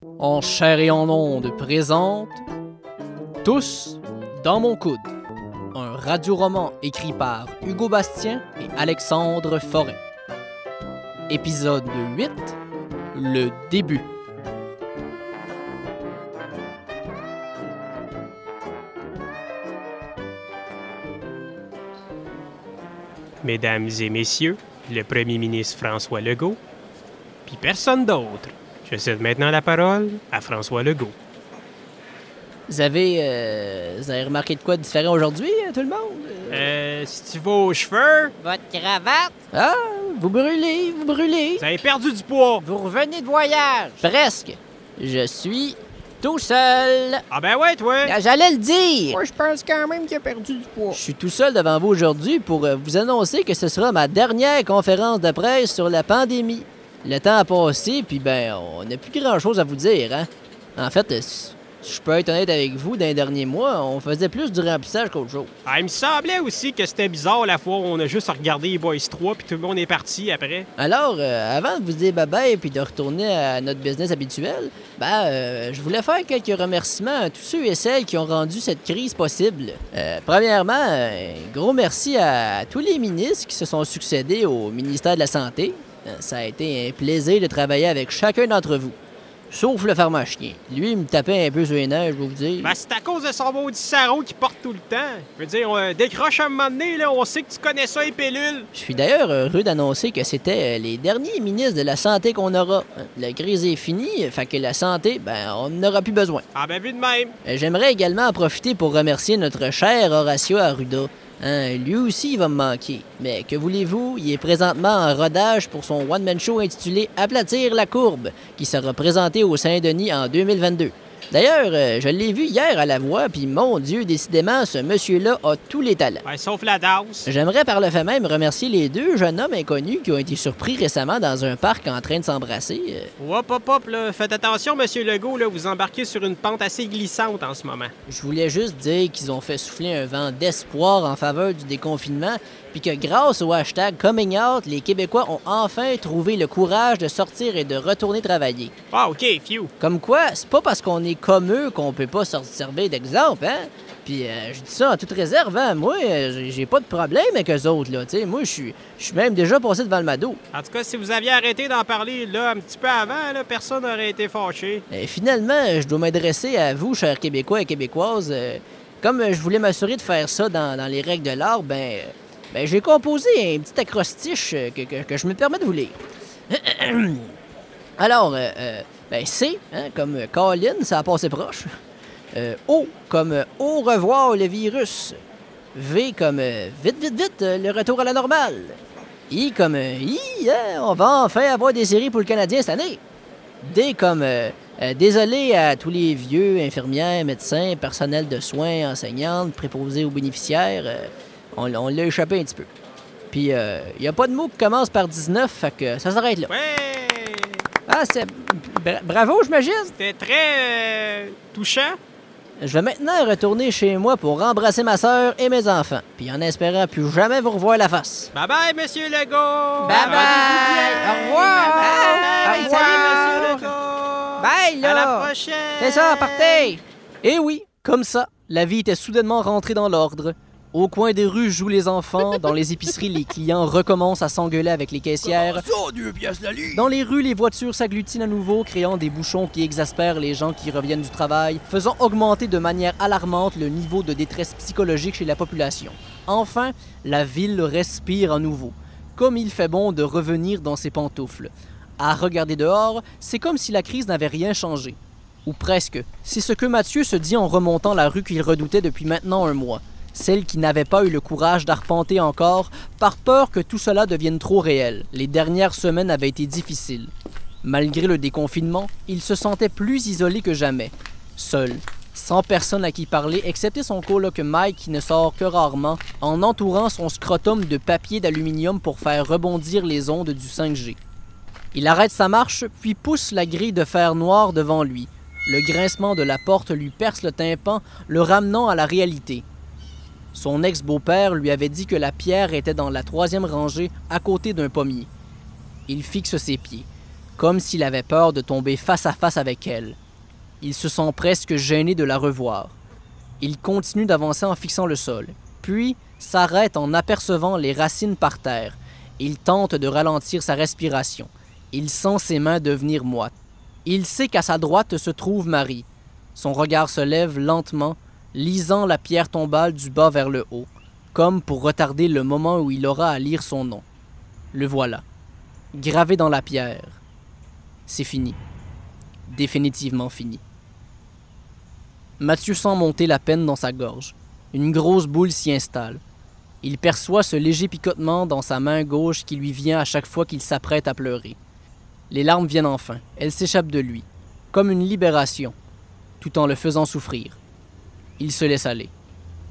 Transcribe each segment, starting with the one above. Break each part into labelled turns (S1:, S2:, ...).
S1: En chair et en ondes présente Tous dans mon coude, un radioroman écrit par Hugo Bastien et Alexandre Forêt. Épisode 8, le début.
S2: Mesdames et messieurs, le premier ministre François Legault, puis personne d'autre. Je cède maintenant la parole à François Legault.
S1: Vous avez remarqué de quoi de différent aujourd'hui, tout le monde?
S2: Si tu vas aux cheveux,
S3: Votre cravate?
S1: Ah, vous brûlez.
S2: vous avez perdu du poids.
S3: Vous revenez de voyage?
S1: Presque. Je suis tout seul.
S2: Ah ben ouais, toi.
S1: J'allais le dire.
S3: Moi, je pense quand même qu'il a perdu du poids.
S1: Je suis tout seul devant vous aujourd'hui pour vous annoncer que ce sera ma dernière conférence de presse sur la pandémie. Le temps a passé, puis on n'a plus grand-chose à vous dire, hein? En fait, si je peux être honnête avec vous, dans les derniers mois, on faisait plus du remplissage qu'autre chose.
S2: Ah, il me semblait aussi que c'était bizarre la fois où on a juste regardé les Boys 3 puis tout le monde est parti après.
S1: Alors, avant de vous dire bye-bye puis de retourner à notre business habituel, je voulais faire quelques remerciements à tous ceux et celles qui ont rendu cette crise possible. Premièrement, un gros merci à tous les ministres qui se sont succédés au ministère de la Santé. Ça a été un plaisir de travailler avec chacun d'entre vous. Sauf le pharmacien. Lui, il me tapait un peu sur les nerfs, je vais vous dire.
S2: Ben, c'est à cause de son maudit sarreau qui porte tout le temps. Je veux dire, on décroche un moment donné, là, on sait que tu connais ça, les pilules.
S1: Je suis d'ailleurs heureux d'annoncer que c'était les derniers ministres de la Santé qu'on aura. La crise est finie, fait que la santé, on n'en aura plus besoin.
S2: Ah ben, vu de même.
S1: J'aimerais également en profiter pour remercier notre cher Horacio Arruda. Lui aussi, il va me manquer. Mais que voulez-vous, il est présentement en rodage pour son one-man show intitulé « Aplatir la courbe », qui sera présenté au Saint-Denis en 2022. D'ailleurs, je l'ai vu hier à la voix, puis mon Dieu, décidément, ce monsieur-là a tous les talents.
S2: Ben, sauf la danse.
S1: J'aimerais par le fait même remercier les deux jeunes hommes inconnus qui ont été surpris récemment dans un parc en train de s'embrasser.
S2: Hop, là. Faites attention, Monsieur Legault, là, vous embarquez sur une pente assez glissante en ce moment.
S1: Je voulais juste dire qu'ils ont fait souffler un vent d'espoir en faveur du déconfinement, puis que grâce au hashtag Coming Out, les Québécois ont enfin trouvé le courage de sortir et de retourner travailler.
S2: Ah, OK, phew.
S1: Comme quoi, c'est pas parce qu'on est comme eux qu'on peut pas se servir d'exemple, hein? Puis je dis ça en toute réserve, hein? Moi, j'ai pas de problème avec eux autres, là, tu sais. Moi, je suis même déjà passé devant le mado.
S2: En tout cas, si vous aviez arrêté d'en parler là un petit peu avant, là, personne n'aurait été fâché.
S1: Et finalement, je dois m'adresser à vous, chers Québécois et Québécoises. Comme je voulais m'assurer de faire ça dans les règles de l'art, j'ai composé un petit acrostiche que je me permets de vous lire. Alors, C, hein, comme Colin, ça a passé proche. O, comme au revoir le virus. V, comme vite, le retour à la normale. I, comme I, hein, on va enfin avoir des séries pour le Canadien cette année. D, comme désolé à tous les vieux, infirmières, médecins, personnel de soins, enseignantes, préposés aux bénéficiaires. On l'a échappé un petit peu. Puis, il n'y a pas de mot qui commence par 19, fait que ça s'arrête là.
S2: Ouais!
S1: Ah, c'est... Bravo, j'imagine!
S2: C'était très touchant.
S1: Je vais maintenant retourner chez moi pour embrasser ma sœur et mes enfants, puis en espérant plus jamais vous revoir la face.
S2: Bye-bye, Monsieur Legault!
S3: Bye-bye! Au revoir!
S2: Bye-bye!
S3: Au revoir!
S2: Salut, Monsieur Legault!
S3: Bye, là!
S2: À la prochaine!
S1: C'est ça, partez! Et oui, comme ça, la vie était soudainement rentrée dans l'ordre. Au coin des rues jouent les enfants, dans les épiceries, les clients recommencent à s'engueuler avec les caissières. Dans les rues, les voitures s'agglutinent à nouveau, créant des bouchons qui exaspèrent les gens qui reviennent du travail, faisant augmenter de manière alarmante le niveau de détresse psychologique chez la population. Enfin, la ville respire à nouveau. Comme il fait bon de revenir dans ses pantoufles. À regarder dehors, c'est comme si la crise n'avait rien changé. Ou presque. C'est ce que Mathieu se dit en remontant la rue qu'il redoutait depuis maintenant un mois. Celle qui n'avait pas eu le courage d'arpenter encore, par peur que tout cela devienne trop réel. Les dernières semaines avaient été difficiles. Malgré le déconfinement, il se sentait plus isolé que jamais. Seul, sans personne à qui parler, excepté son coloc Mike qui ne sort que rarement, en entourant son scrotum de papier d'aluminium pour faire rebondir les ondes du 5G. Il arrête sa marche, puis pousse la grille de fer noir devant lui. Le grincement de la porte lui perce le tympan, le ramenant à la réalité. Son ex-beau-père lui avait dit que la pierre était dans la 3e rangée, à côté d'un pommier. Il fixe ses pieds. comme s'il avait peur de tomber face à face avec elle. Il se sent presque gêné de la revoir. Il continue d'avancer en fixant le sol, puis s'arrête en apercevant les racines par terre. Il tente de ralentir sa respiration. Il sent ses mains devenir moites. Il sait qu'à sa droite se trouve Marie. Son regard se lève lentement, lisant la pierre tombale du bas vers le haut, comme pour retarder le moment où il aura à lire son nom. Le voilà, gravé dans la pierre. C'est fini. Définitivement fini. Mathieu sent monter la peine dans sa gorge. Une grosse boule s'y installe. Il perçoit ce léger picotement dans sa main gauche qui lui vient à chaque fois qu'il s'apprête à pleurer. Les larmes viennent enfin. Elles s'échappent de lui, comme une libération, tout en le faisant souffrir. Il se laisse aller.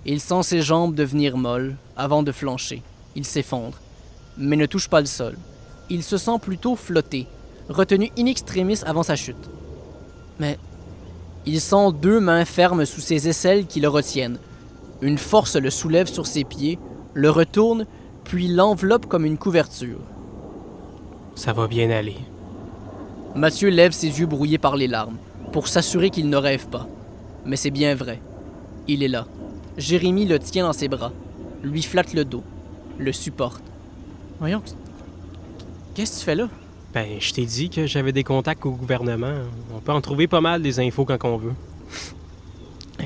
S1: Il sent ses jambes devenir molles avant de flancher. Il s'effondre, mais ne touche pas le sol. Il se sent plutôt flotter, retenu in extremis avant sa chute. Mais il sent deux mains fermes sous ses aisselles qui le retiennent. Une force le soulève sur ses pieds, le retourne, puis l'enveloppe comme une couverture.
S2: Ça va bien aller.
S1: Mathieu lève ses yeux brouillés par les larmes, pour s'assurer qu'il ne rêve pas. Mais c'est bien vrai. Il est là. Jérémie le tient dans ses bras, lui flatte le dos, le supporte. Voyons, qu'est-ce que tu fais là?
S2: Ben, je t'ai dit que j'avais des contacts au gouvernement. On peut en trouver pas mal des infos quand on veut.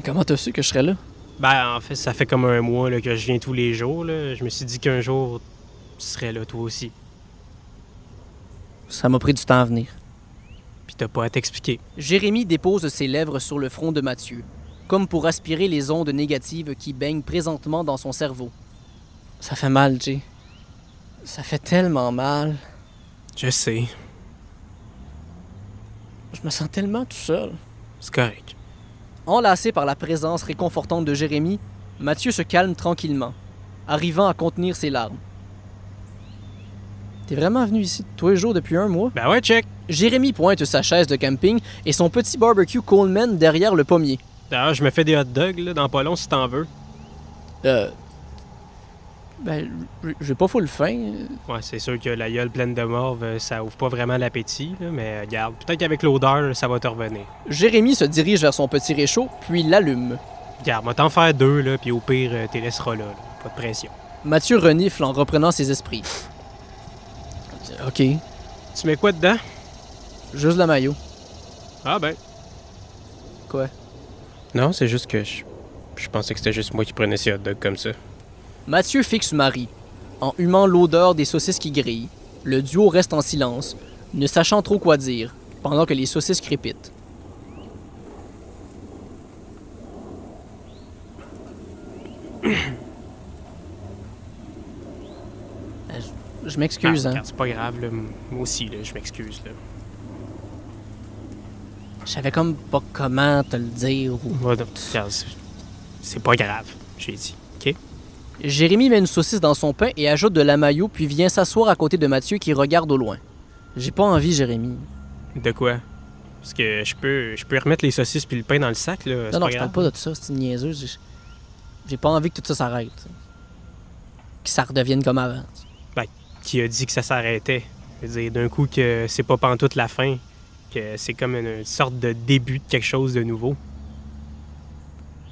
S1: Comment t'as su que je serais là?
S2: Ben, en fait, ça fait comme un mois là, que je viens tous les jours. Là. Je me suis dit qu'un jour, tu serais là toi aussi.
S1: Ça m'a pris du temps à venir.
S2: Puis t'as pas à t'expliquer.
S1: Jérémie dépose ses lèvres sur le front de Mathieu, comme pour aspirer les ondes négatives qui baignent présentement dans son cerveau. Ça fait mal, Jay. Ça fait tellement mal.
S2: Je sais.
S1: Je me sens tellement tout seul.
S2: C'est correct.
S1: Enlacé par la présence réconfortante de Jérémie, Mathieu se calme tranquillement, arrivant à contenir ses larmes. T'es vraiment venu ici tous les jours depuis un mois?
S2: Ben ouais, check.
S1: Jérémie pointe sa chaise de camping et son petit barbecue Coleman derrière le pommier.
S2: D'ailleurs, je me fais des hot dogs là, dans pas long si t'en veux.
S1: Ben, j'ai pas full faim.
S2: Ouais, c'est sûr que la gueule pleine de morve, ça ouvre pas vraiment l'appétit, là, mais regarde, peut-être qu'avec l'odeur, ça va te revenir.
S1: Jérémie se dirige vers son petit réchaud, puis l'allume.
S2: Regarde, moi t'en faire deux, là, puis au pire, t'es laisseras là, pas de pression.
S1: Mathieu renifle en reprenant ses esprits. OK.
S2: Tu mets quoi dedans?
S1: Juste la maillot.
S2: Ah ben.
S1: Quoi?
S2: Non, c'est juste que je pensais que c'était juste moi qui prenais ces hot dogs comme ça.
S1: Mathieu fixe Marie, en humant l'odeur des saucisses qui grillent. Le duo reste en silence, ne sachant trop quoi dire, pendant que les saucisses crépitent. Je m'excuse, hein.
S2: Regarde, c'est pas grave, là. Moi aussi, là, je m'excuse, là.
S1: Je savais comme pas comment te le dire.
S2: Ouais, donc, regarde, c'est pas grave, j'ai dit, OK?
S1: Jérémie met une saucisse dans son pain et ajoute de la mayo, puis vient s'asseoir à côté de Mathieu qui regarde au loin. J'ai pas envie, Jérémie.
S2: De quoi? Parce que je peux remettre les saucisses puis le pain dans le sac, là.
S1: Non, je parle pas de ça, c'est une niaiseuse. J'ai pas envie que tout ça s'arrête. Que ça redevienne comme avant.
S2: Ben, qui a dit que ça s'arrêtait? Je veux dire, d'un coup, que c'est pas pantoute la fin, que c'est comme une sorte de début de quelque chose de nouveau.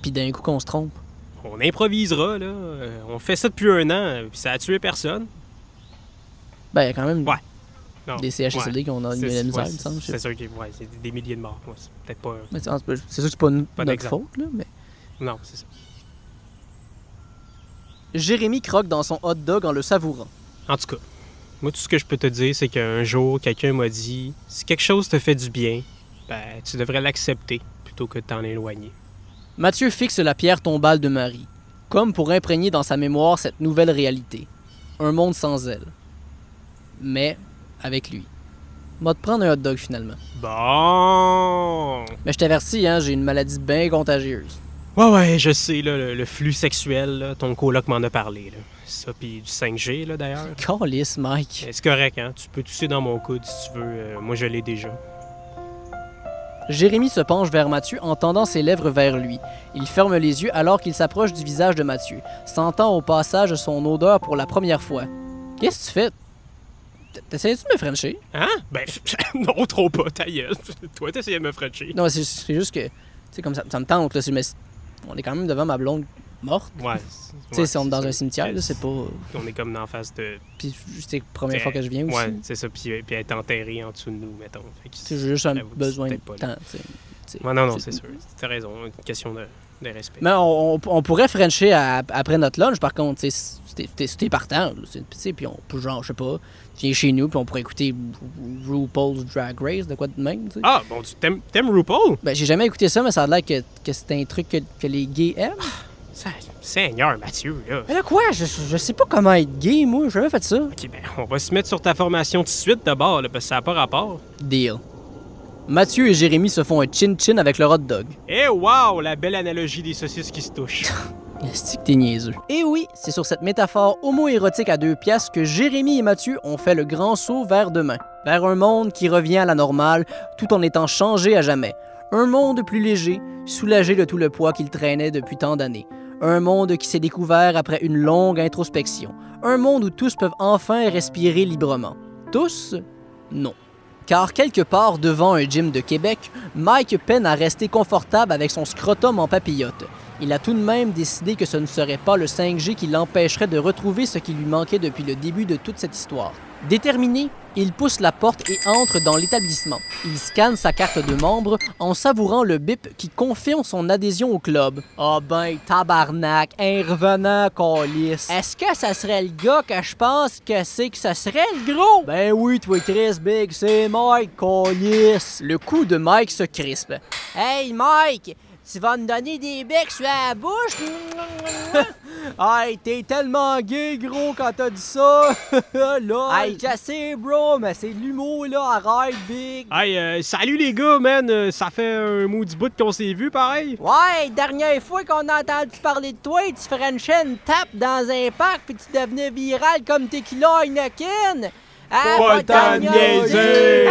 S1: Puis d'un coup qu'on se trompe.
S2: On improvisera, là. On fait ça depuis un an, puis ça a tué personne.
S1: Ben, il y a quand même
S2: Ouais. Non,
S1: des CHSLD qui ont eu la misère, il me semble.
S2: C'est sûr que c'est des milliers de morts. Ouais, c'est peut-être pas...
S1: Mais c'est sûr que c'est pas notre
S2: d'exemple.
S1: faute, là, mais...
S2: Non, c'est ça.
S1: Jérémie croque dans son hot dog en le savourant.
S2: En tout cas, moi, tout ce que je peux te dire, c'est qu'un jour, quelqu'un m'a dit « Si quelque chose te fait du bien, ben, tu devrais l'accepter plutôt que de t'en éloigner. »
S1: Mathieu fixe la pierre tombale de Marie, comme pour imprégner dans sa mémoire cette nouvelle réalité. Un monde sans elle. Mais avec lui. M'a te prendre un hot dog finalement.
S2: Bon!
S1: Mais je t'avertis, hein, j'ai une maladie bien contagieuse.
S2: Ouais, je sais, là, le flux sexuel, là, ton coloc m'en a parlé. Là. Ça, puis du 5G, là, d'ailleurs.
S1: Calisse, Mike.
S2: C'est correct, hein? Tu peux tousser dans mon coude si tu veux. Moi, je l'ai déjà.
S1: Jérémie se penche vers Mathieu en tendant ses lèvres vers lui. Il ferme les yeux alors qu'il s'approche du visage de Mathieu, sentant au passage son odeur pour la première fois. Qu'est-ce que tu fais? t'essayes-tu de me frencher?
S2: Hein? Ben, non, trop pas, ta gueule. Toi, t'essayais de me frencher.
S1: Non, c'est juste que, tu sais, comme ça me tente, là. On est quand même devant ma blonde morte.
S2: Ouais.
S1: Tu sais, si on est dans un cimetière, là, c'est pas...
S2: On est comme dans la face de...
S1: Puis c'est la première fois que je viens aussi.
S2: Ouais, c'est ça, puis elle est enterrée en dessous de nous, mettons. Fait que
S1: J'ai juste un
S2: j'avoue que
S1: besoin de
S2: c'était pas là.
S1: temps, tu sais.
S2: Ouais, non, c'est sûr. T'as raison, une question de respect.
S1: Mais on pourrait frencher après notre lunch, par contre, tu sais, si t'es partant, tu sais, puis on peut, genre, je sais pas, tu viens chez nous, puis on pourrait écouter RuPaul's Drag Race, de quoi de même, tu sais.
S2: Ah, bon, tu t'aimes RuPaul?
S1: Ben, j'ai jamais écouté ça, mais ça a l'air que c'est un truc que les gays aiment.
S2: Seigneur Mathieu, là.
S1: Mais là, quoi? Je sais pas comment être gay, moi, j'ai jamais fait ça.
S2: Ok, ben, on va se mettre sur ta formation tout de suite d'abord, là, parce que ça n'a pas rapport.
S1: Deal. Mathieu et Jérémy se font un chin-chin avec leur hot dog.
S2: Eh, wow, la belle analogie des saucisses qui se touchent.
S1: Est-ce que t'es niaiseux? Et oui, c'est sur cette métaphore homo-érotique à 2 piastres que Jérémy et Mathieu ont fait le grand saut vers demain. Vers un monde qui revient à la normale, tout en étant changé à jamais. Un monde plus léger, soulagé de tout le poids qu'il traînait depuis tant d'années. Un monde qui s'est découvert après une longue introspection. Un monde où tous peuvent enfin respirer librement. Tous? Non. Car quelque part devant un gym de Québec, Mike peine à rester confortable avec son scrotum en papillote. Il a tout de même décidé que ce ne serait pas le 5G qui l'empêcherait de retrouver ce qui lui manquait depuis le début de toute cette histoire. Déterminé, il pousse la porte et entre dans l'établissement. Il scanne sa carte de membre en savourant le bip qui confirme son adhésion au club. Ah ben, tabarnak, un revenant câlisse. Est-ce que ça serait le gars que je pense que c'est que ça serait le gros? Ben oui, toi Chris Big, c'est Mike, câlisse. Le cou de Mike se crispe. Hey Mike! Tu vas me donner des becs sur la bouche? Hey, t'es tellement gay, gros, quand t'as dit ça! Là! Hey, je sais, bro, mais c'est de l'humour, là, arrête, big!
S2: Hey, salut les gars, man! Ça fait un maudit bout qu'on s'est vu, pareil?
S1: Ouais, dernière fois qu'on a entendu parler de toi, tu frenchais une tape dans un parc puis tu devenais viral comme Tequila Heineken! Ah,
S2: Pas tant de niaiser!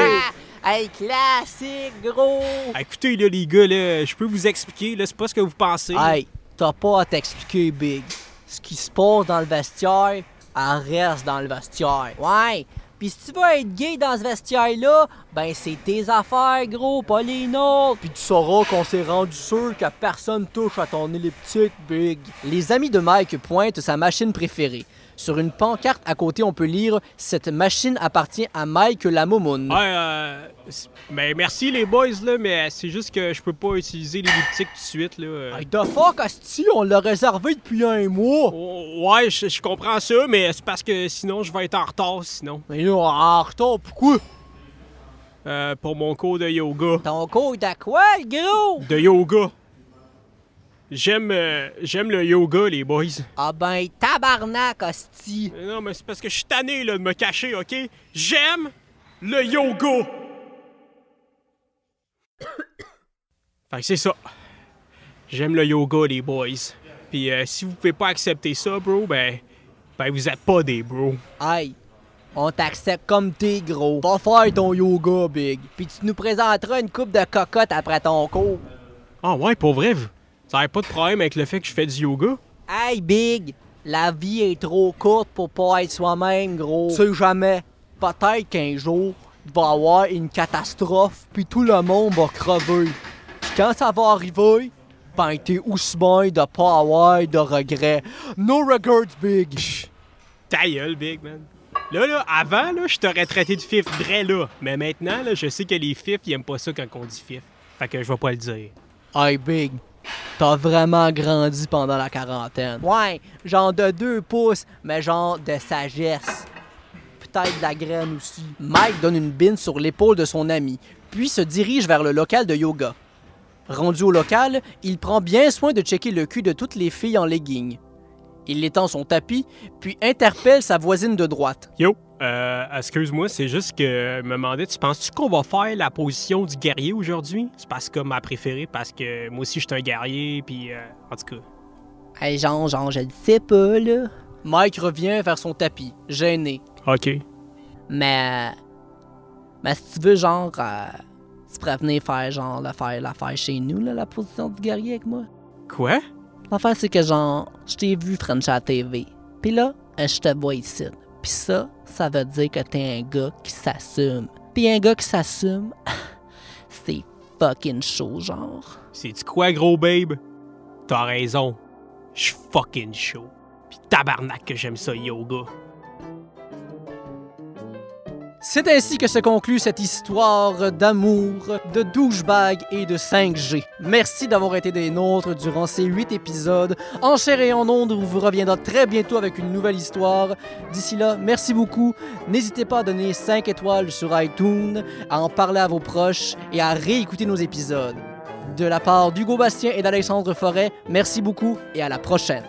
S1: Hey, classique, gros!
S2: Écoutez, là, les gars, là, je peux vous expliquer, là, c'est pas ce que vous pensez.
S1: Hey, t'as pas à t'expliquer, Big. Ce qui se passe dans le vestiaire, elle reste dans le vestiaire. Ouais, pis si tu veux être gay dans ce vestiaire-là, ben c'est tes affaires, gros, pas les nôtres. Pis tu sauras qu'on s'est rendu sûr que personne touche à ton elliptique, Big. Les amis de Mike pointent sa machine préférée. Sur une pancarte à côté, on peut lire « Cette machine appartient à Mike la Momoun ».
S2: Ben merci les boys, là, mais c'est juste que je peux pas utiliser l'elliptique tout de suite, là.
S1: Hey, the fuck, asti, on l'a réservé depuis un mois.
S2: Oh, ouais, je comprends ça, mais c'est parce que sinon, je vais être en retard, sinon.
S1: Mais là, en retard, pourquoi?
S2: Pour mon cours de yoga.
S1: Ton cours de quoi, le gros?
S2: De yoga. J'aime le yoga, les boys.
S1: Ah ben, tabarnak, hostie.
S2: Non, mais c'est parce que je suis tanné, là, de me cacher, OK? J'aime le yoga. Fait que c'est ça. J'aime le yoga, les boys. Puis si vous pouvez pas accepter ça, bro, ben vous êtes pas des bros.
S1: Hey, on t'accepte comme t'es, gros. Va faire ton yoga, Big. Puis tu nous présenteras une coupe de cocotte après ton cours.
S2: Ah ouais, pour vrai, vous avez pas de problème avec le fait que je fais du yoga?
S1: Hey, Big, la vie est trop courte pour pas être soi-même, gros. Tu sais jamais. Peut-être qu'un jour, il va y avoir une catastrophe, puis tout le monde va crever. Puis quand ça va arriver, ben t'es aussi bien de pas avoir de regrets. No regrets, Big.
S2: Pfff, ta gueule, Big, man. Là, avant, là, je t'aurais traité de fif vrai là. Mais maintenant, là, je sais que les fifs, ils aiment pas ça quand on dit fif. Fait que je vais pas le dire.
S1: Hey, Big, t'as vraiment grandi pendant la quarantaine. Ouais, genre de 2 pouces, mais genre de sagesse. Peut-être de la graine aussi. Mike donne une bine sur l'épaule de son ami, puis se dirige vers le local de yoga. Rendu au local, il prend bien soin de checker le cul de toutes les filles en leggings. Il étend son tapis, puis interpelle sa voisine de droite.
S2: Yo, excuse-moi, c'est juste que me demandais, tu penses-tu qu'on va faire la position du guerrier aujourd'hui? C'est parce que ma préférée, parce que moi aussi je suis un guerrier, puis en tout cas.
S1: Hey, genre, je le sais pas, là. Mike revient vers son tapis, gêné.
S2: OK.
S1: Mais si tu veux, genre, tu pourrais venir faire, genre, l'affaire chez nous, là, la position du guerrier avec moi.
S2: Quoi?
S1: L'affaire, c'est que, genre, je t'ai vu French à la TV. Puis là, je te vois ici. Puis Pis ça veut dire que t'es un gars qui s'assume. Pis un gars qui s'assume, c'est fucking chaud, genre.
S2: C'est-tu quoi, gros babe? T'as raison. J'suis fucking chaud. Pis tabarnak que j'aime ça, yoga.
S1: C'est ainsi que se conclut cette histoire d'amour, de douchebag et de 5G. Merci d'avoir été des nôtres durant ces 8 épisodes, en chair et en ondes, où vous reviendra très bientôt avec une nouvelle histoire. D'ici là, merci beaucoup. N'hésitez pas à donner 5 étoiles sur iTunes, à en parler à vos proches et à réécouter nos épisodes. De la part d'Hugo Bastien et d'Alexandre Forêt, merci beaucoup et à la prochaine.